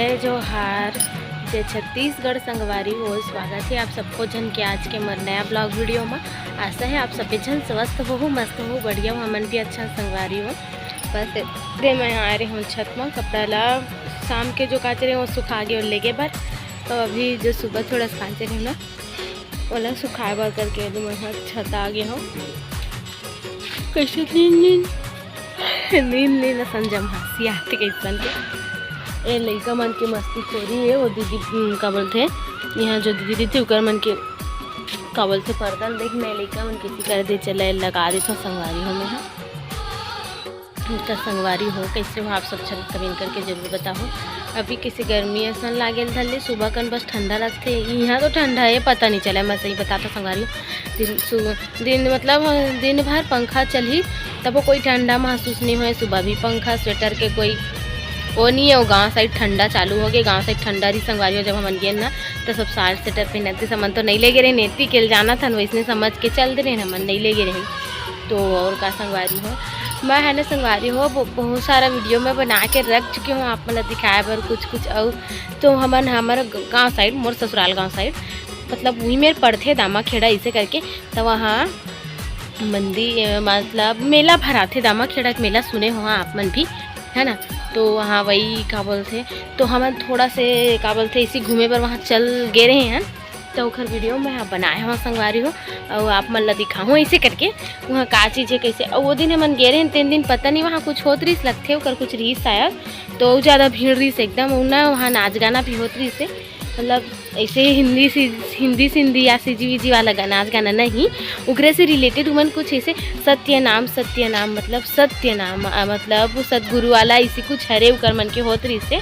जोहार जय छत्तीसगढ़ संगवारी हो। स्वागत है आप सबको जन के आज के मोर नया ब्लॉग वीडियो में। आशा है आप सभी जन स्वस्थ हो, मस्त हो, बढ़िया हो, हमन भी अच्छा संगवारी हो। बस दे मैं आ रही हूँ छत में कपड़ा ला शाम के जो काचे रहे वो सुखा गए और लेके बार। तो अभी जो सुबह थोड़ा काचे रहे ना वो सुखाए बार करके मैं छत आ गया हूँ। कैसे नींद संजम हंसी आते कैसन के ए लड़का मन के मस्ती खोरी है। वो दीदी का बोलते यहाँ जो दीदी थी उकर मन के का बोलते पर्दा देख मैं लड़का मन किसी कर दे चले लगा दे तो संगवारी हो। मैं संगवारी हो कैसे हो आप सब कमेंट करके जरूर बताओ। अभी किसी गर्मी ऐसा लागे धले सुबह कन बस ठंडा लगते यहाँ तो ठंडा है पता नहीं चला। मैं सही बताता संगवारी दिन मतलब दिन भर पंखा चल ही तब कोई ठंडा महसूस नहीं हुआ। सुबह भी पंखा स्वेटर के कोई वो नहीं है। वो गांव साइड ठंडा चालू हो गया, गांव साइड ठंडा रही संगवारी हो। जब हम गए ना तो सब सार स्वेटर पहनते समन तो नहीं ले गए रहे नेती के जाना था वैसे समझ के चल दे रहे ना मन नहीं ले गए रहे। तो और का संगवारी हो मैं है ना संगवारी हो बहुत सारा वीडियो में बना के रख चुकी हूँ आप मतलब दिखाए पर कुछ और। तो हमन हमारा गाँव साइड मोर ससुराल गाँव साइड मतलब वही मेरे पड़ते दामा खेड़ा इसे करके। तो वहाँ मंदिर मतलब मेला भराते दामा खेड़ा के मेला सुने हो आप मन भी है ना। तो वहाँ वही का बोलते तो हम थोड़ा से का बोलते इसी घूमे पर वहाँ चल गए रहे हैं। तो उखर वीडियो में हाँ बनाए हुआ संगवारी हो और आप मन ला दिखाऊँ ऐसे करके वहाँ का चीज़ है कैसे। और वो दिन मन गए रहे 3 दिन पता नहीं वहाँ कुछ होत रही लगते उकर कुछ रही शायद तो ज़्यादा भीड़ रही से एकदम ना वहाँ नाच गाना भी होत रही से मतलब ऐसे हिंदी सिंधी या सीजी वाला नाच गाना नहीं उगरे से रिलेटेड उमन कुछ ऐसे सत्य नाम मतलब सत्य नाम मतलब सदगुरु वाला इसी कुछ हरे उकर मन के होत रही से।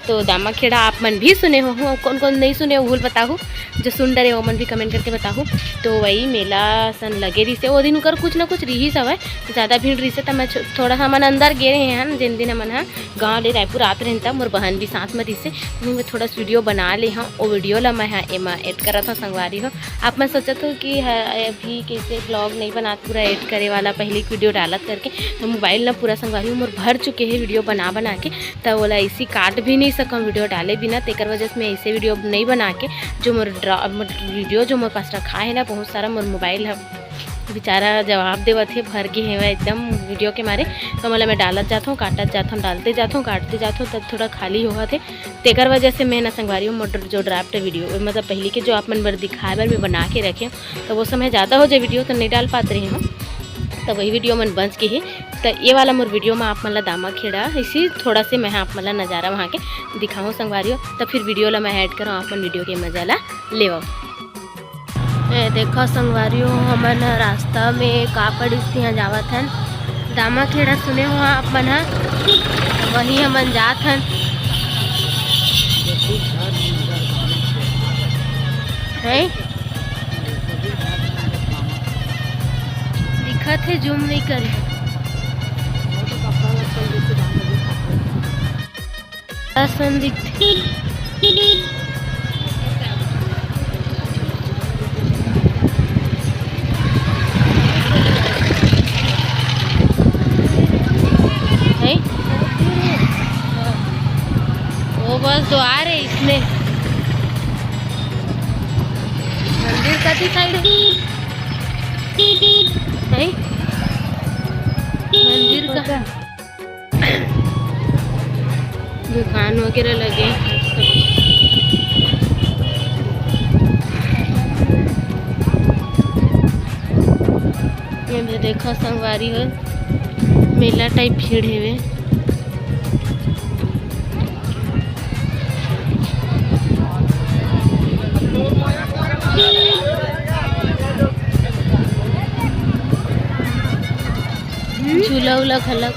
तो दामा खेड़ा आप मन भी सुने हो कौन कौन नहीं सुने हो भूल बताओ। जो सुन डरे हो मन भी कमेंट करके बताओ। तो वही मेला सन लगे रही से वो दिन उकर कुछ ना कुछ रही सब है तो ज़्यादा भीड़ रही से। तो मैं थोड़ा सा मन अंदर गे रहे हैं जिन दिन मन हाँ गाँव ले रायपुर आते रहे था मोर बहन भी साथ में रही से मैं थोड़ा वीडियो बना ले हाँ वो वीडियो ला मैं हाँ एमा एड करा था संगवारी हो। आप मैं सोचा था कि अभी कैसे ब्लॉग नहीं बना पूरा एड करे वाला पहले वीडियो डालत करके तो मोबाइल ना पूरा संगवारी मोर भर चुके हैं वीडियो बना के। तो बोला इसी काट भी नहीं सकम वीडियो डाले बिना तेकर वजह से मैं ऐसे वीडियो नहीं बना के जो मोर वीडियो जो मोर पास रखा है ना बहुत सारा मोर मोबाइल है बेचारा जवाब देवत है भर गए है एकदम वीडियो के मारे। तो मतलब मैं डालत जाता हूँ काटत जाता हूँ डालते जाता हूँ काटते जाता हूँ तब थोड़ा खाली हुआ थे तेकर वजह से मैं ना संगवारी हूँ मोटर जो ड्राफ्ट वीडियो मतलब पहले के जो आप मन बर दिखाए बार मैं बना के रखे तो वो समय ज़्यादा हो जाए वीडियो तो नहीं डाल पाते रहे हूँ। तो वही वीडियो मन बच के ही तो ये वाला मोर वीडियो में आप मतलब दामा खेड़ा इसी थोड़ा से मैं आप मतलब नज़ारा वहाँ के दिखाऊँ संगवारी हो। तो फिर वीडियो ला मैं ऐड करूँ आप मन वीडियो के मजा ला ले। देखो संगवारी हो हमन रास्ता में का पड़ी यहाँ जावत हन दामा खेड़ा सुने हो आप मन वही हमन जात हन है दिखत है जूम नहीं करे सन दिखती वो बस द्वार है इसमें मंदिर का साइड है मंदिर का दुकान वगैरह लगे ये देखो संगवारी हो मेला टाइप भीड़ है झूला उला खलक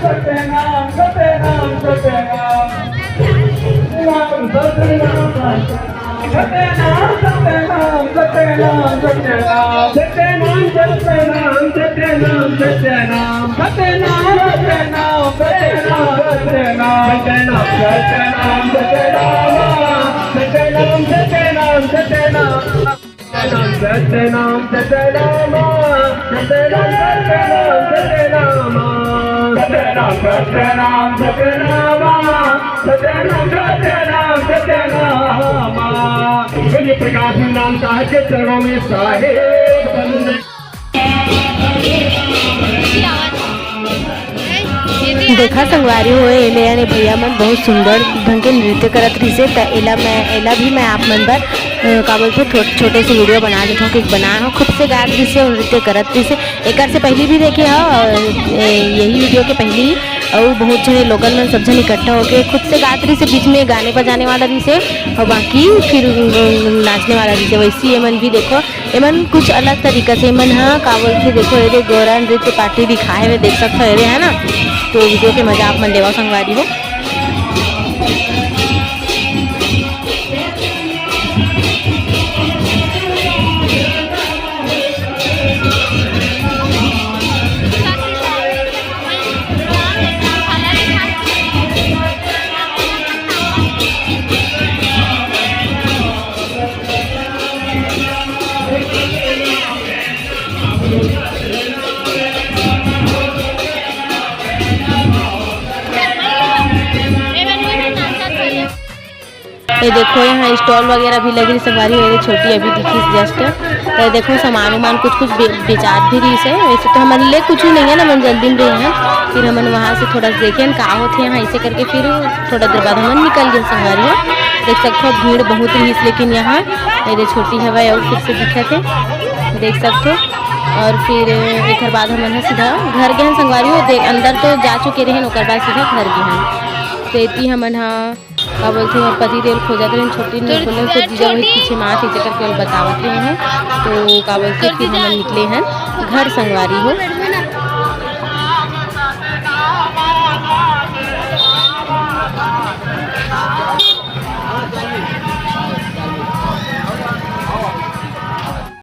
सत्यनाम प्रकाश नाम साहब के चरणों में साहेब देखा संगवारी हुए एले यानी भैया मन बहुत सुंदर ढंग के नृत्य करत रही से एला भी मैं आप मन पर का बोलते छोटे से वीडियो बना देता हूँ कि बनाया हूँ खुद से गात रही से और नृत्य करत रही से एक से पहले भी देखे और यही वीडियो के पहले और बहुत जने लोगन में सब जन इकट्ठा होके खुद से गात रही से बीच में गाने बजाने वाला रही से और बाकी फिर नाचने वाला रही से वैसी एमन भी देखो एमन कुछ अलग तरीका से एमन हाँ का बोलते देखो ये गोरा नृत्य पार्टी दिखाए हुए देख सकते हो है ना। तो वीडियो के मजा आप मन लेवा संगवारी हो। ये देखो यहाँ स्टॉल वगैरह भी लगी सवारी मेरी छोटी अभी दिखी जस्ट। तो देखो सामान वामान कुछ बेचात भी रही है। वैसे तो हमारे लिए कुछ ही नहीं है ना, हम जल्दी में रहे हैं। फिर हम वहाँ से थोड़ा देखे का होते हैं ऐसे करके फिर थोड़ा देर बाद हम निकल गए संगवारी। देख सकते हो भीड़ बहुत रही, लेकिन यहाँ मेरे छोटी हवा और फिर से दिखे थे देख सकते हो। और फिर एक बाद हम सीधा घर गए हैं संगवारी हो। अंदर तो जा चुके रहे और बाद सीधा घर गए हैं। तो इतनी हमन हाँ का बोलते हैं पति देव खोजा करें छोटी तो जीजा वही पीछे माँ टीचर करके बतावत रहे हैं। तो का बोलते फिर हम निकले हैं घर संगवारी हो।